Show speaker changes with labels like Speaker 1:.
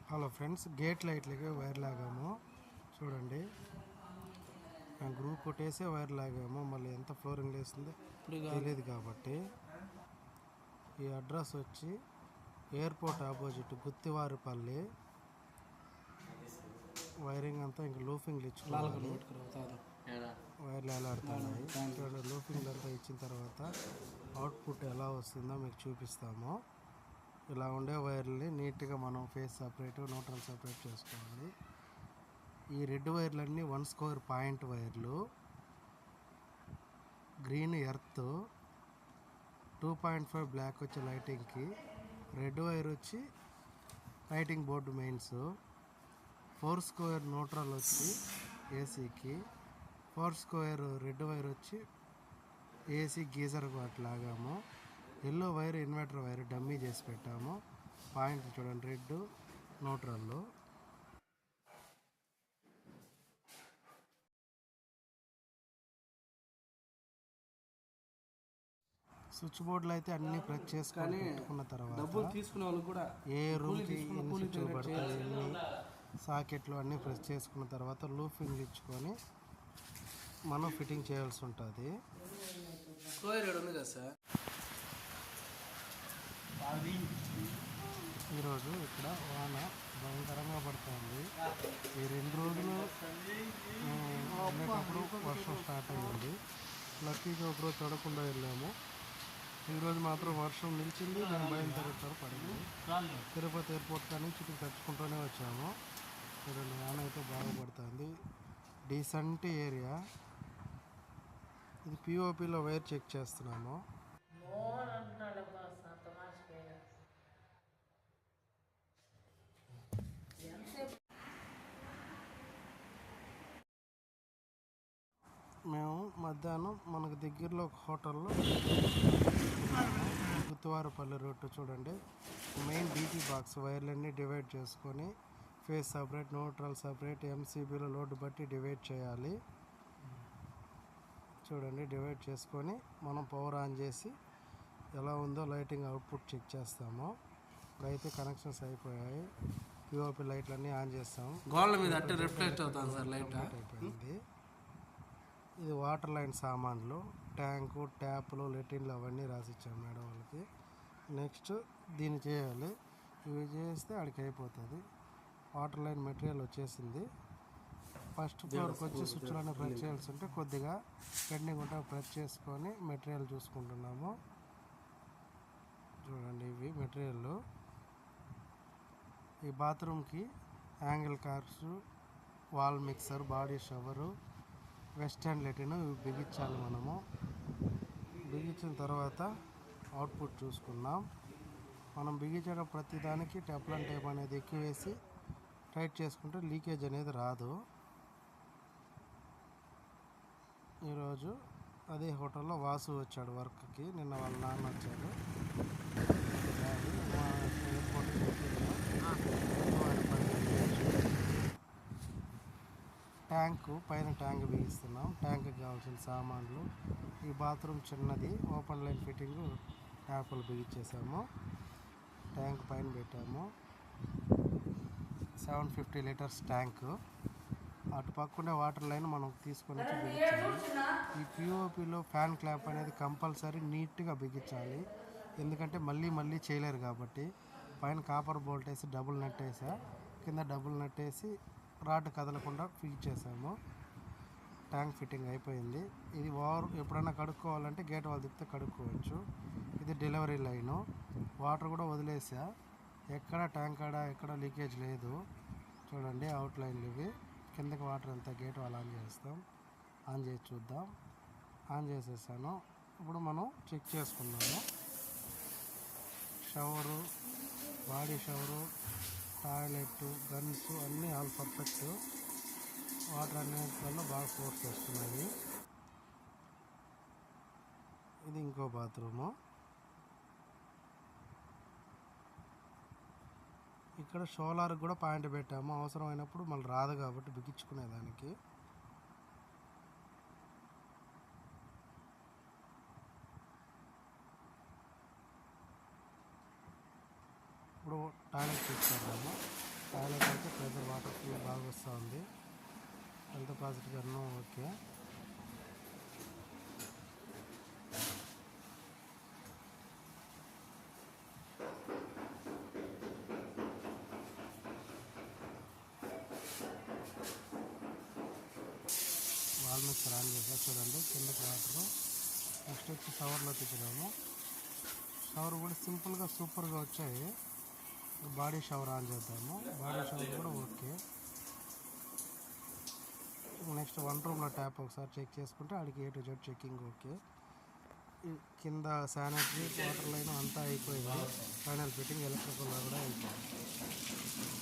Speaker 1: Hello friends, gate లైట్లకి wire లాగాము చూడండి. Group కొట్టేసే wire లాగాము. మళ్ళీ ఎంత ఫ్లోరింగ్ వేస్తుందో తెలియదు కాబట్టి ఈ అడ్రస్ వచ్చి ఎయిర్పోర్ట్ ఆపోజిట్ గుత్తివారిపల్లి. వైరింగ్ అంతా ఇంకా లూఫింగ్లు ఇచ్చుకోవాలి. వైర్లు ఎలాడుతున్నాయి చూడండి. లూఫింగ్లు అంతా ఇచ్చిన తర్వాత అవుట్పుట్ ఎలా వస్తుందో మీకు చూపిస్తాము. ఇలా ఉండే వైర్లని నీట్గా మనం ఫేస్ సపరేట్, న్యూట్రల్ సపరేట్ చేసుకోవాలి. ఈ రెడ్ వైర్లన్నీ 1 స్క్వేర్ పాయింట్ వైర్లు. గ్రీన్ ఎర్త్, 2.5 బ్లాక్ వచ్చి లైటింగ్కి, రెడ్ వైర్ వచ్చి lighting board mains, 4 square neutral వచ్చి ఏసీకి, 4 స్క్వేర్ రెడ్ వైర్ వచ్చి ఏసీ గీజర్ లాగాము. Yellow wire inverter wire dummy చేసి పెట్టాము. పాయింట్ చూడండి, రెడ్ న్యూట్రల్. స్విచ్ బోర్డులు అయితే అన్ని ప్రెస్ చేసుకొని పెట్టుకున్న తర్వాత ఏ రూమ్కి ఎన్ని స్విచ్లు పడతాయి, ఎన్ని సాకెట్లు అన్నీ ప్రెస్ చేసుకున్న తర్వాత లూఫింగ్ ఇచ్చుకొని మనం ఫిట్టింగ్ చేయాల్సి ఉంటుంది. ఈరోజు ఇక్కడ వాన భయంకరంగా పడుతుంది. ఈ 2 రోజులు వెళ్ళేటప్పుడు వర్షం స్టార్ట్ అయ్యింది. లక్కీగా ఒకరోజు తడకుండా వెళ్ళాము. ఈరోజు మాత్రం వర్షం నిలిచింది. మేము బయలుదేరేటారు పడింది. తిరుపతి ఎయిర్పోర్ట్ కానీ చుట్టూ తెచ్చుకుంటూనే వచ్చాము. చూడండి, వాన అయితే బాగా పడుతుంది. డీసెంట్ ఏరియా ఇది. పిఓపిలో వైర్ చెక్ చేస్తున్నాము. మేము మధ్యాహ్నం మనకు దగ్గరలో ఒక హోటల్లో గుత్తివారిపల్లి రూట్ చూడండి. మెయిన్ డీటీ బాక్స్ వైర్లన్నీ డివైడ్ చేసుకొని ఫేస్ సపరేట్, న్యూట్రల్ సపరేట్, ఎంసీబీలో లోడ్ బట్టి డివైడ్ చేయాలి. చూడండి, డివైడ్ చేసుకొని మనం పవర్ ఆన్ చేసి ఎలా ఉందో లైటింగ్ అవుట్పుట్ చెక్ చేస్తాము. ఇప్పుడైతే కనెక్షన్స్ అయిపోయాయి. పిఓపి లైట్లన్నీ ఆన్ చేస్తాము.
Speaker 2: గోళ్ళ మీద అట్టే రిఫ్లెక్ట్ అవుతుంది సార్ లైట్.
Speaker 1: అయిపోయింది. ఇది వాటర్ లైన్ సామాన్లు, ట్యాంకు, ట్యాప్లు, లెట్రిన్లు అవన్నీ రాసిచ్చాము మేడం వాళ్ళకి. నెక్స్ట్ దీన్ని చేయాలి. ఇవి చేస్తే ఆడికి అయిపోతుంది. వాటర్ లైన్ మెటీరియల్ వచ్చేసింది. ఫస్ట్ ఫ్లోర్కి వచ్చి స్విచ్లోనే ప్రెస్ చేయాల్సి ఉంటే కొద్దిగా పెండింగ్ ఉంటే ప్రెస్ చేసుకొని మెటీరియల్ చూసుకుంటున్నాము. చూడండి, ఇవి మెటీరియల్. ఈ బాత్రూమ్కి angle cars, wall mixer, body shower, western లెటిన్ ఇవి బిగించాలి. మనము బిగించిన తర్వాత అవుట్పుట్ చూసుకున్నాం. మనం బిగించడం ప్రతిదానికి టెఫ్లాన్ టేప్ అనేది ఎక్కువ వేసి టైట్ చేసుకుంటే లీకేజ్ అనేది రాదు. ఈరోజు అదే హోటల్లో వాసు వచ్చాడు వర్క్కి. నిన్న వాళ్ళ నాన్న వచ్చాడు. ట్యాంకు పైన ట్యాంక్ బిగిస్తున్నాం. ట్యాంక్కి కావాల్సిన సామాన్లు. ఈ బాత్రూమ్ చిన్నది, ఓపెన్ లైన్ ఫిట్టింగ్ ట్యాపులు బిగించేసాము. ట్యాంక్ పైన పెట్టాము. 750 లీటర్స్ ట్యాంకు. అటు పక్కనే వాటర్ లైన్ మనం తీసుకొని వచ్చి బిగించాలి. ఈ పిఓపిలో ఫ్యాన్ క్లాంప్ అనేది కంపల్సరీ నీట్గా బిగించాలి. ఎందుకంటే మళ్ళీ చేయలేరు కాబట్టి. పైన కాపర్ బోల్ట్ వేసి డబుల్ నట్ వేసా, కింద డబుల్ నట్ వేసి రాడ్ కదలకుండా ఫిక్స్ చేసాము. ట్యాంక్ ఫిట్టింగ్ అయిపోయింది. ఇది ఎప్పుడైనా కడుక్కోవాలంటే గేట్ వాళ్ళు తిప్పితే కడుక్కోవచ్చు. ఇది డెలివరీ లైను. వాటర్ కూడా వదిలేసా. ఎక్కడ ట్యాంక్ కాడ ఎక్కడ లీకేజ్ లేదు. చూడండి, అవుట్ లైన్లు ఇవి. కిందకి వాటర్ అంతా గేట్ వాళ్ళు ఆన్ చేస్తాం. ఆన్ చేసి చూద్దాం. ఆన్ చేసేసాను. ఇప్పుడు మనం చెక్ చేసుకున్నాము. Shower, body shower, toilet, guns అన్నీ ఆల్ పర్ఫెక్ట్. వాటర్ అన్నింటిలో బాగా ఫోర్స్ వస్తున్నాయి. ఇది ఇంకో బాత్రూము. ఇక్కడ సోలార్కి కూడా పాయింట్ పెట్టాము. అవసరమైనప్పుడు మళ్ళీ రాదు కాబట్టి బిగించుకునేదానికి. ఇప్పుడు టాయిలెట్ చెక్ చేద్దాము. టాయిలెట్ అయితే ప్రెజర్ వాటర్ ఫుల్ బాగా వస్తూ ఉంది. హెల్త్ పాజిటివ్ అన్నీ ఓకే. వాల్ మిక్సర్ ఆన్ చేసా చూడండి, కిందకి వాటరు. నెక్స్ట్ వచ్చి షవర్లో తెచ్చినాము. షవర్ కూడా సింపుల్గా సూపర్గా వచ్చాయి. బాడీ షవర్ ఆన్ చేద్దాము. బాడీ షవర్ కూడా ఓకే. నెక్స్ట్ వన్ రూమ్లో ట్యాప్ ఒకసారి చెక్ చేసుకుంటే ఆడికి A to Z checking okay. కింద శానిటరీ వాటర్ లైన్ అంతా అయిపోయింది. ఫైనల్ ఫిట్టింగ్ ఎలక్ట్రికల్ కూడా అయిపోయింది.